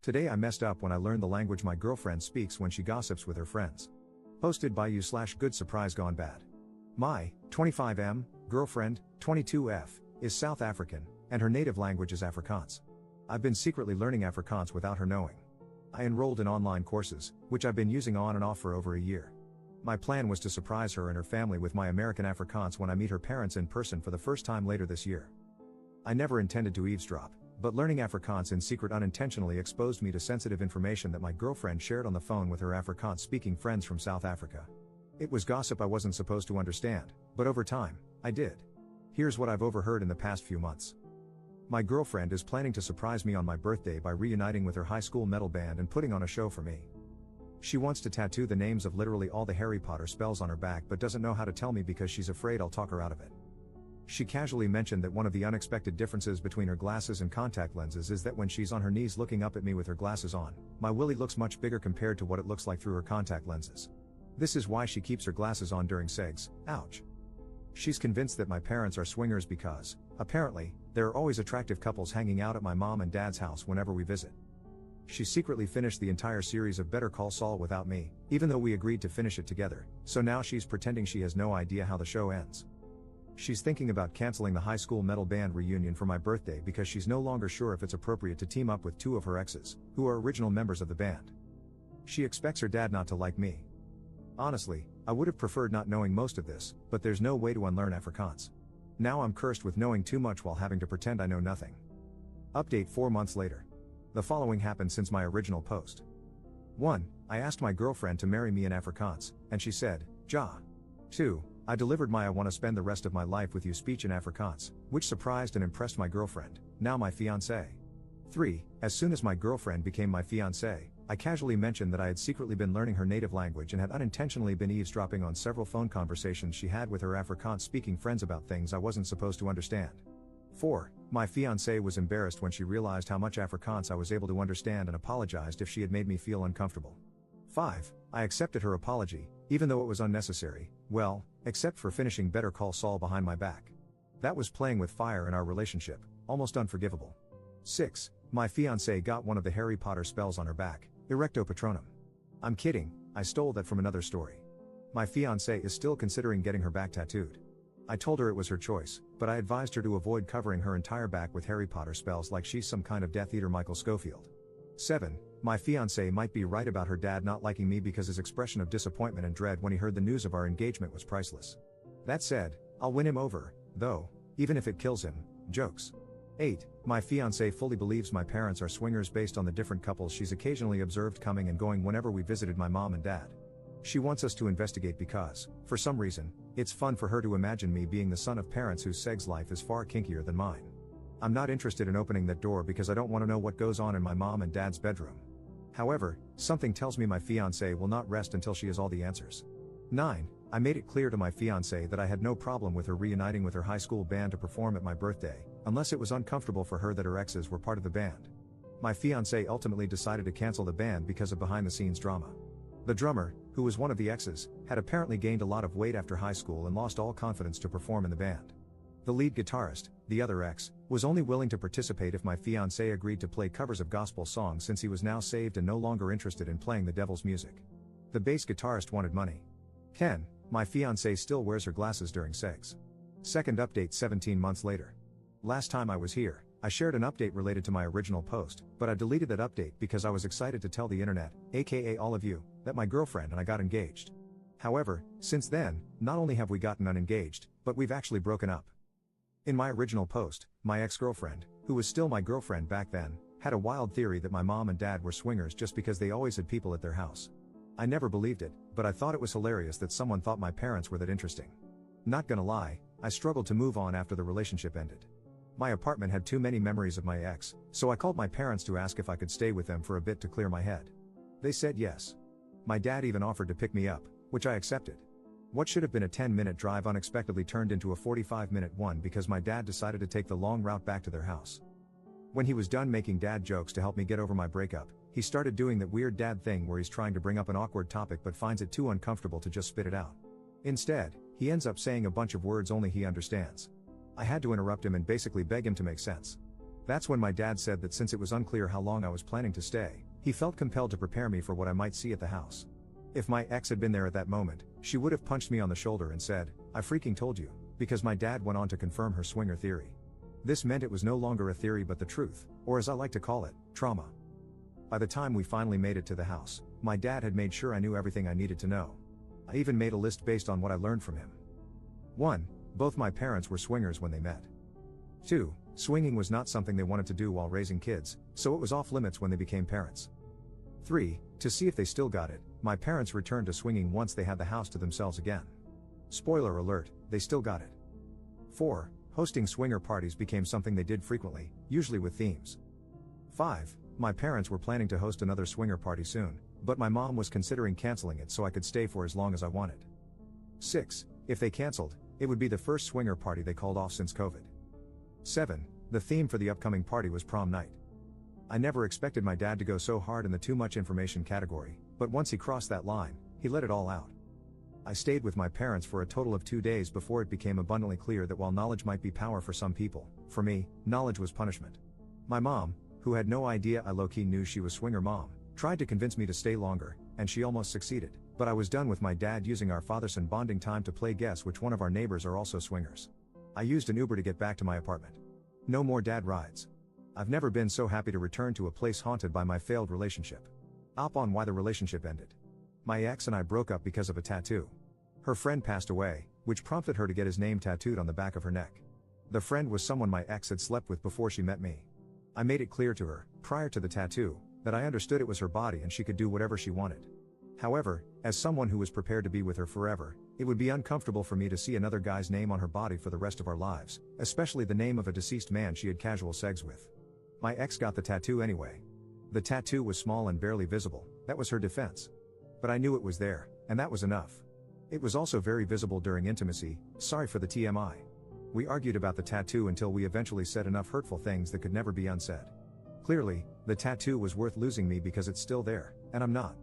Today I messed up when I learned the language my girlfriend speaks when she gossips with her friends. Posted by you/good surprise gone bad. My 25M girlfriend, 22F, is South African, and her native language is Afrikaans. I've been secretly learning Afrikaans without her knowing. I enrolled in online courses, which I've been using on and off for over a year. My plan was to surprise her and her family with my American Afrikaans when I meet her parents in person for the first time later this year. I never intended to eavesdrop, but learning Afrikaans in secret unintentionally exposed me to sensitive information that my girlfriend shared on the phone with her Afrikaans-speaking friends from South Africa. It was gossip I wasn't supposed to understand, but over time, I did. Here's what I've overheard in the past few months. My girlfriend is planning to surprise me on my birthday by reuniting with her high school metal band and putting on a show for me. She wants to tattoo the names of literally all the Harry Potter spells on her back but doesn't know how to tell me because she's afraid I'll talk her out of it. She casually mentioned that one of the unexpected differences between her glasses and contact lenses is that when she's on her knees looking up at me with her glasses on, my willy looks much bigger compared to what it looks like through her contact lenses. This is why she keeps her glasses on during segs. Ouch. She's convinced that my parents are swingers because, apparently, there are always attractive couples hanging out at my mom and dad's house whenever we visit. She secretly finished the entire series of Better Call Saul without me, even though we agreed to finish it together, so now she's pretending she has no idea how the show ends. She's thinking about canceling the high school metal band reunion for my birthday because she's no longer sure if it's appropriate to team up with two of her exes, who are original members of the band. She expects her dad not to like me. Honestly, I would have preferred not knowing most of this, but there's no way to unlearn Afrikaans. Now I'm cursed with knowing too much while having to pretend I know nothing. Update 4 months later. The following happened since my original post. 1. I asked my girlfriend to marry me in Afrikaans, and she said, ja. 2. I delivered my "I want to spend the rest of my life with you" speech in Afrikaans, which surprised and impressed my girlfriend, now my fiancée. 3. As soon as my girlfriend became my fiancée, I casually mentioned that I had secretly been learning her native language and had unintentionally been eavesdropping on several phone conversations she had with her Afrikaans-speaking friends about things I wasn't supposed to understand. 4. My fiancée was embarrassed when she realized how much Afrikaans I was able to understand and apologized if she had made me feel uncomfortable. 5. I accepted her apology, even though it was unnecessary, well, except for finishing Better Call Saul behind my back. That was playing with fire in our relationship, almost unforgivable. 6. My fiancée got one of the Harry Potter spells on her back, Erecto Patronum. I'm kidding, I stole that from another story. My fiancée is still considering getting her back tattooed. I told her it was her choice, but I advised her to avoid covering her entire back with Harry Potter spells like she's some kind of Death Eater Michael Scofield. 7. My fiancée might be right about her dad not liking me because his expression of disappointment and dread when he heard the news of our engagement was priceless. That said, I'll win him over, though, even if it kills him. Jokes. 8. My fiancée fully believes my parents are swingers based on the different couples she's occasionally observed coming and going whenever we visited my mom and dad. She wants us to investigate because, for some reason, it's fun for her to imagine me being the son of parents whose sex life is far kinkier than mine. I'm not interested in opening that door because I don't want to know what goes on in my mom and dad's bedroom. However, something tells me my fiancée will not rest until she has all the answers. 9. I made it clear to my fiancée that I had no problem with her reuniting with her high school band to perform at my birthday, unless it was uncomfortable for her that her exes were part of the band. My fiancée ultimately decided to cancel the band because of behind-the-scenes drama. The drummer, who was one of the exes, had apparently gained a lot of weight after high school and lost all confidence to perform in the band. The lead guitarist, the other ex, was only willing to participate if my fiancé agreed to play covers of gospel songs since he was now saved and no longer interested in playing the devil's music. The bass guitarist wanted money. 10. My fiancé still wears her glasses during sex. Second update 17 months later. Last time I was here, I shared an update related to my original post, but I deleted that update because I was excited to tell the internet, aka all of you, that my girlfriend and I got engaged. However, since then, not only have we gotten unengaged, but we've actually broken up. In my original post, my ex-girlfriend, who was still my girlfriend back then, had a wild theory that my mom and dad were swingers just because they always had people at their house. I never believed it, but I thought it was hilarious that someone thought my parents were that interesting. Not gonna lie, I struggled to move on after the relationship ended. My apartment had too many memories of my ex, so I called my parents to ask if I could stay with them for a bit to clear my head. They said yes. My dad even offered to pick me up, which I accepted. What should have been a 10-minute drive unexpectedly turned into a 45-minute one because my dad decided to take the long route back to their house. When he was done making dad jokes to help me get over my breakup, he started doing that weird dad thing where he's trying to bring up an awkward topic but finds it too uncomfortable to just spit it out. Instead, he ends up saying a bunch of words only he understands. I had to interrupt him and basically beg him to make sense. That's when my dad said that since it was unclear how long I was planning to stay, he felt compelled to prepare me for what I might see at the house. If my ex had been there at that moment, she would have punched me on the shoulder and said, "I freaking told you," because my dad went on to confirm her swinger theory. This meant it was no longer a theory but the truth, or as I like to call it, trauma. By the time we finally made it to the house, my dad had made sure I knew everything I needed to know. I even made a list based on what I learned from him. 1. Both my parents were swingers when they met. 2. Swinging was not something they wanted to do while raising kids, so it was off limits when they became parents. 3. To see if they still got it, my parents returned to swinging once they had the house to themselves again. Spoiler alert, they still got it. 4. Hosting swinger parties became something they did frequently, usually with themes. 5. My parents were planning to host another swinger party soon, but my mom was considering canceling it so I could stay for as long as I wanted. 6. If they canceled, it would be the first swinger party they called off since COVID. 7. The theme for the upcoming party was prom night. I never expected my dad to go so hard in the too much information category, but once he crossed that line, he let it all out. I stayed with my parents for a total of 2 days before it became abundantly clear that while knowledge might be power for some people, for me, knowledge was punishment. My mom, who had no idea I low-key knew she was swinger mom, tried to convince me to stay longer, and she almost succeeded, but I was done with my dad using our father-son bonding time to play guess which one of our neighbors are also swingers. I used an Uber to get back to my apartment. No more dad rides. I've never been so happy to return to a place haunted by my failed relationship. Up on why the relationship ended. My ex and I broke up because of a tattoo. Her friend passed away, which prompted her to get his name tattooed on the back of her neck. The friend was someone my ex had slept with before she met me. I made it clear to her, prior to the tattoo, that I understood it was her body and she could do whatever she wanted. However, as someone who was prepared to be with her forever, it would be uncomfortable for me to see another guy's name on her body for the rest of our lives, especially the name of a deceased man she had casual sex with. My ex got the tattoo anyway. The tattoo was small and barely visible, that was her defense. But I knew it was there, and that was enough. It was also very visible during intimacy, sorry for the TMI. We argued about the tattoo until we eventually said enough hurtful things that could never be unsaid. Clearly, the tattoo was worth losing me because it's still there, and I'm not.